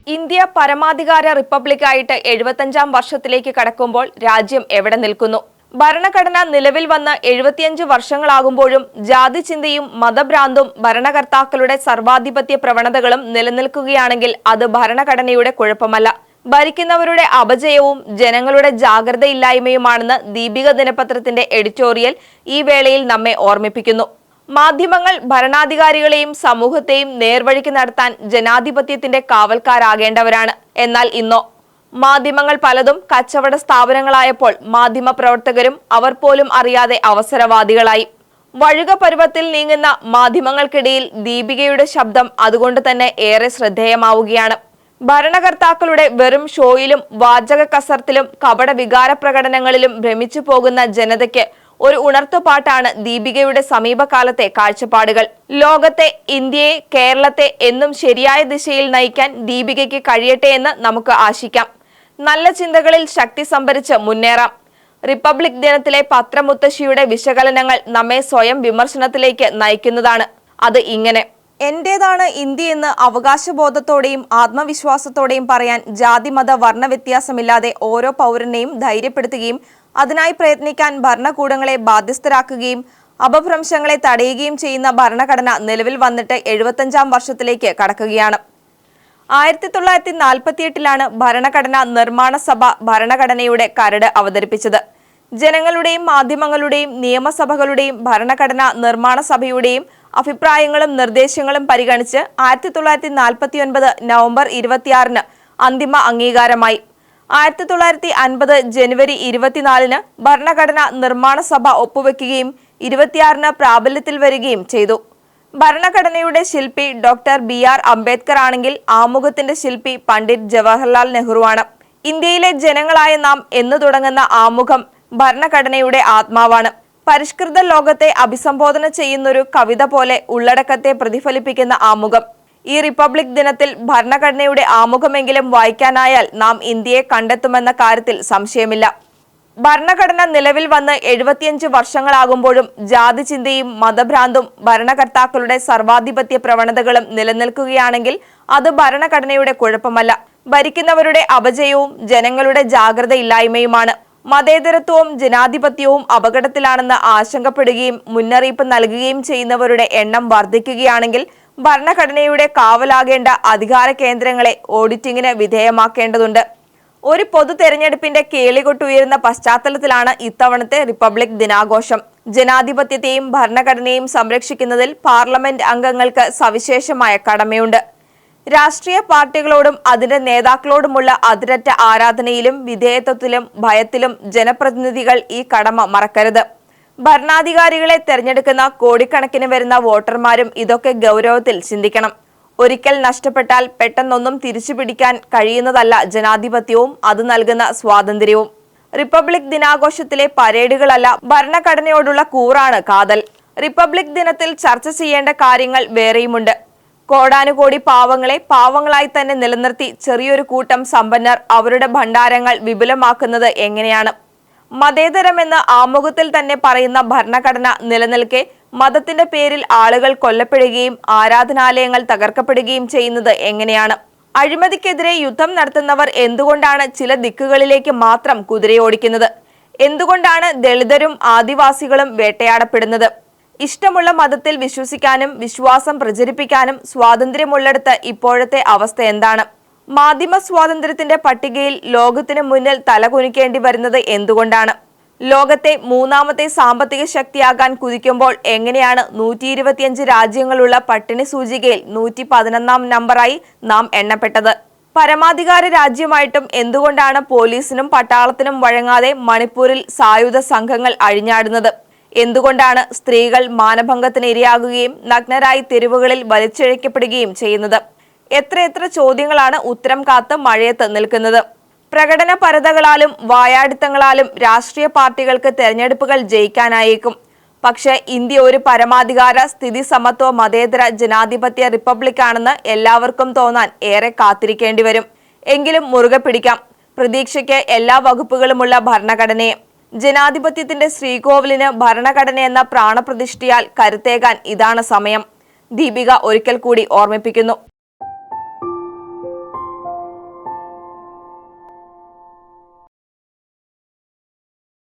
India പരമാധികാര റിപ്പബ്ലിക്കായിട്ട് 75-ാം വർഷത്തിലേക്ക് കടക്കുമ്പോൾ രാജ്യം എവിടെ നിൽക്കുന്നു? ഭരണഘടന നിലവിൽ വന്ന് 75 വർഷങ്ങളാകുമ്പോഴും ജാതിചിന്തയും മതഭ്രാന്തും ഭരണകർത്താക്കളുടെ സർവാധിപത്യ പ്രവണതകളും നിലനിൽക്കുകയാണെങ്കിൽ അത് ഭരണഘടനയുടെ കുഴപ്പമല്ല, ഭരിക്കുന്നവരുടെ അപജയവും ജനങ്ങളുടെ ജാഗ്രതയില്ലായ്മയുമാണെന്ന് ദീപിക ദിനപത്രത്തിന്റെ എഡിറ്റോറിയൽ ഈ വേളയിൽ നമ്മെ ഓർമ്മിപ്പിക്കുന്നു. മാധ്യമങ്ങൾ ഭരണാധികാരികളെയും സമൂഹത്തെയും നേർവഴിക്ക് നടത്താൻ ജനാധിപത്യത്തിന്റെ കാവൽക്കാരാകേണ്ടവരാണ്. എന്നാൽ ഇന്നോ മാധ്യമങ്ങൾ പലതും കച്ചവട സ്ഥാപനങ്ങളായപ്പോൾ മാധ്യമ പ്രവർത്തകരും അവർ പോലും അറിയാതെ അവസരവാദികളായി. വഴുക പരുവത്തിൽ നീങ്ങുന്ന മാധ്യമങ്ങൾക്കിടയിൽ ദീപികയുടെ ശബ്ദം അതുകൊണ്ട് തന്നെ ഏറെ ശ്രദ്ധേയമാവുകയാണ്. ഭരണകർത്താക്കളുടെ വെറും ഷോയിലും വാചക കസർത്തിലും കപട വികാര പ്രകടനങ്ങളിലും ഭ്രമിച്ചു പോകുന്ന ജനതയ്ക്ക് ഒരു ഉണർത്തുപാട്ടാണ് ദീപികയുടെ സമീപകാലത്തെ കാഴ്ചപ്പാടുകൾ. ലോകത്തെ, ഇന്ത്യയെ, കേരളത്തെ എന്നും ശരിയായ ദിശയിൽ നയിക്കാൻ ദീപികയ്ക്ക് കഴിയട്ടെ എന്ന് നമുക്ക് ആശിക്കാം. നല്ല ചിന്തകളിൽ ശക്തി സംഭരിച്ച് മുന്നേറാം. റിപ്പബ്ലിക് ദിനത്തിലെ പത്രമുത്തശ്ശിയുടെ വിശകലനങ്ങൾ നമ്മെ സ്വയം വിമർശനത്തിലേക്ക് നയിക്കുന്നതാണ്. അത് ഇങ്ങനെ: എന്റേതാണ് ഇന്ത്യ എന്ന് അവകാശബോധത്തോടെയും ആത്മവിശ്വാസത്തോടെയും പറയാൻ ജാതി മത വർണ്ണ വ്യത്യാസമില്ലാതെ ഓരോ പൗരനെയും ധൈര്യപ്പെടുത്തുകയും അതിനായി പ്രയത്നിക്കാൻ ഭരണകൂടങ്ങളെ ബാധ്യസ്ഥരാക്കുകയും അപഭ്രംശങ്ങളെ തടയുകയും ചെയ്യുന്ന ഭരണഘടന നിലവിൽ വന്നിട്ട് 75-ാം വർഷത്തിലേക്ക് കടക്കുകയാണ്. 1948-ലാണ് ഭരണഘടനാ നിർമ്മാണ സഭ ഭരണഘടനയുടെ കരട് അവതരിപ്പിച്ചത്. ജനങ്ങളുടെയും മാധ്യമങ്ങളുടെയും നിയമസഭകളുടെയും ഭരണഘടനാ നിർമ്മാണ സഭയുടെയും അഭിപ്രായങ്ങളും നിർദ്ദേശങ്ങളും പരിഗണിച്ച് 1949 നവംബർ 26-ന് അന്തിമ അംഗീകാരമായി. 1950 ജനുവരി 24-ന് ഭരണഘടനാ നിർമ്മാണ സഭ ഒപ്പുവെക്കുകയും 26-ന് പ്രാബല്യത്തിൽ വരികയും ചെയ്തു. ഭരണഘടനയുടെ ശില്പി ഡോക്ടർ BR അംബേദ്കർ ആണെങ്കിൽ ആമുഖത്തിന്റെ ശില്പി പണ്ഡിറ്റ് ജവഹർലാൽ നെഹ്റുവാണ്. ഇന്ത്യയിലെ ജനങ്ങളായ നാം എന്ന് തുടങ്ങുന്ന ആമുഖം ഭരണഘടനയുടെ ആത്മാവാണ്. പരിഷ്കൃത ലോകത്തെ അഭിസംബോധന ചെയ്യുന്നൊരു കവിത പോലെ ഉള്ളടക്കത്തെ പ്രതിഫലിപ്പിക്കുന്ന ആമുഖം. ഈ റിപ്പബ്ലിക് ദിനത്തിൽ ഭരണഘടനയുടെ ആമുഖമെങ്കിലും വായിക്കാനായാൽ നാം ഇന്ത്യയെ കണ്ടെത്തുമെന്ന കാര്യത്തിൽ സംശയമില്ല. ഭരണഘടന നിലവിൽ വന്ന് 75 വർഷങ്ങളാകുമ്പോഴും ജാതിചിന്തയും മതഭ്രാന്തും ഭരണകർത്താക്കളുടെ സർവാധിപത്യ പ്രവണതകളും നിലനിൽക്കുകയാണെങ്കിൽ അത് ഭരണഘടനയുടെ കുഴപ്പമല്ല, ഭരിക്കുന്നവരുടെ അപജയവും ജനങ്ങളുടെ ജാഗ്രതയില്ലായ്മയുമാണ്. മതേതരത്വവും ജനാധിപത്യവും അപകടത്തിലാണെന്ന് ആശങ്കപ്പെടുകയും മുന്നറിയിപ്പ് നൽകുകയും ചെയ്യുന്നവരുടെ എണ്ണം വർദ്ധിക്കുകയാണെങ്കിൽ ഭരണഘടനയുടെ കാവലാകേണ്ട അധികാര കേന്ദ്രങ്ങളെ ഓഡിറ്റിംഗിന് വിധേയമാക്കേണ്ടതുണ്ട്. ഒരു പൊതു തെരഞ്ഞെടുപ്പിന്റെ കേളികൊട്ടുയരുന്ന പശ്ചാത്തലത്തിലാണ് ഇത്തവണത്തെ റിപ്പബ്ലിക് ദിനാഘോഷം. ജനാധിപത്യത്തെയും ഭരണഘടനയെയും സംരക്ഷിക്കുന്നതിൽ പാർലമെന്റ് അംഗങ്ങൾക്ക് സവിശേഷമായ കടമയുണ്ട്. രാഷ്ട്രീയ പാർട്ടികളോടും അതിന്റെ നേതാക്കളോടുമുള്ള അതിരറ്റ ആരാധനയിലും വിധേയത്വത്തിലും ഭയത്തിലും ജനപ്രതിനിധികൾ ഈ കടമ മറക്കരുത്. ഭരണാധികാരികളെ തെരഞ്ഞെടുക്കുന്ന കോടിക്കണക്കിന് വരുന്ന വോട്ടർമാരും ഇതൊക്കെ ഗൗരവത്തിൽ ചിന്തിക്കണം. ഒരിക്കൽ നഷ്ടപ്പെട്ടാൽ പെട്ടെന്നൊന്നും തിരിച്ചുപിടിക്കാൻ കഴിയുന്നതല്ല ജനാധിപത്യവും അത് നൽകുന്ന സ്വാതന്ത്ര്യവും. റിപ്പബ്ലിക് ദിനാഘോഷത്തിലെ പരേഡുകളല്ല, ഭരണഘടനയോടുള്ള കൂറാണ് കാതൽ. റിപ്പബ്ലിക് ദിനത്തിൽ ചർച്ച ചെയ്യേണ്ട കാര്യങ്ങൾ വേറെയുമുണ്ട്. കോടാനുകോടി പാവങ്ങളെ പാവങ്ങളായി തന്നെ നിലനിർത്തി ചെറിയൊരു കൂട്ടം സമ്പന്നർ അവരുടെ ഭണ്ഡാരങ്ങൾ വിപുലമാക്കുന്നത് എങ്ങനെയാണ്? മതേതരമെന്ന് ആമുഖത്തിൽ തന്നെ പറയുന്ന ഭരണഘടന നിലനിൽക്കെ മതത്തിന്റെ പേരിൽ ആളുകൾ കൊല്ലപ്പെടുകയും ആരാധനാലയങ്ങൾ തകർക്കപ്പെടുകയും ചെയ്യുന്നത് എങ്ങനെയാണ്? അഴിമതിക്കെതിരെ യുദ്ധം നടത്തുന്നവർ എന്തുകൊണ്ടാണ് ചില ദിക്കുകളിലേക്ക് മാത്രം കുതിരയോടിക്കുന്നത്? എന്തുകൊണ്ടാണ് ദളിതരും ആദിവാസികളും വേട്ടയാടപ്പെടുന്നത്? ഇഷ്ടമുള്ള മതത്തിൽ വിശ്വസിക്കാനും വിശ്വാസം പ്രചരിപ്പിക്കാനും സ്വാതന്ത്ര്യമുള്ളിടത്ത് ഇപ്പോഴത്തെ അവസ്ഥ എന്താണ്? മാധ്യമ സ്വാതന്ത്ര്യത്തിന്റെ പട്ടികയിൽ ലോകത്തിന് മുന്നിൽ തലകുനിക്കേണ്ടി വരുന്നത് എന്തുകൊണ്ടാണ്? ലോകത്തെ മൂന്നാമത്തെ സാമ്പത്തിക ശക്തിയാകാൻ കുതിക്കുമ്പോൾ എങ്ങനെയാണ് 125 രാജ്യങ്ങളുള്ള പട്ടിണി സൂചികയിൽ 111-ാം നമ്പറായി നാം എണ്ണപ്പെട്ടത്? പരമാധികാര രാജ്യമായിട്ടും എന്തുകൊണ്ടാണ് പോലീസിനും പട്ടാളത്തിനും വഴങ്ങാതെ മണിപ്പൂരിൽ സായുധ സംഘങ്ങൾ അഴിഞ്ഞാടുന്നത്? എന്തുകൊണ്ടാണ് സ്ത്രീകൾ മാനഭംഗത്തിന് ഇരയാകുകയും നഗ്നരായി തെരുവുകളിൽ വലിച്ചിഴക്കപ്പെടുകയും ചെയ്യുന്നത്? എത്രയെത്ര ചോദ്യങ്ങളാണ് ഉത്തരം കാത്ത് മഴയത്ത് നിൽക്കുന്നത്. പ്രകടന പരതകളാലും വായാടിത്തങ്ങളാലും രാഷ്ട്രീയ പാർട്ടികൾക്ക് തെരഞ്ഞെടുപ്പുകൾ ജയിക്കാനായേക്കും. പക്ഷേ ഇന്ത്യ ഒരു പരമാധികാര സ്ഥിതി സമത്വ മതേതര ജനാധിപത്യ റിപ്പബ്ലിക്കാണെന്ന് എല്ലാവർക്കും തോന്നാൻ ഏറെ കാത്തിരിക്കേണ്ടി വരും. എങ്കിലും മുറുകെ പിടിക്കാം പ്രതീക്ഷയ്ക്ക് എല്ലാ വകുപ്പുകളുമുള്ള ഭരണഘടനയെ. ജനാധിപത്യത്തിന്റെ ശ്രീകോവിലിന് ഭരണഘടന എന്ന പ്രാണപ്രതിഷ്ഠയാൽ കരുത്തേകാൻ ഇതാണ് സമയം. ദീപിക ഒരിക്കൽ കൂടി ഓർമ്മിപ്പിക്കുന്നു.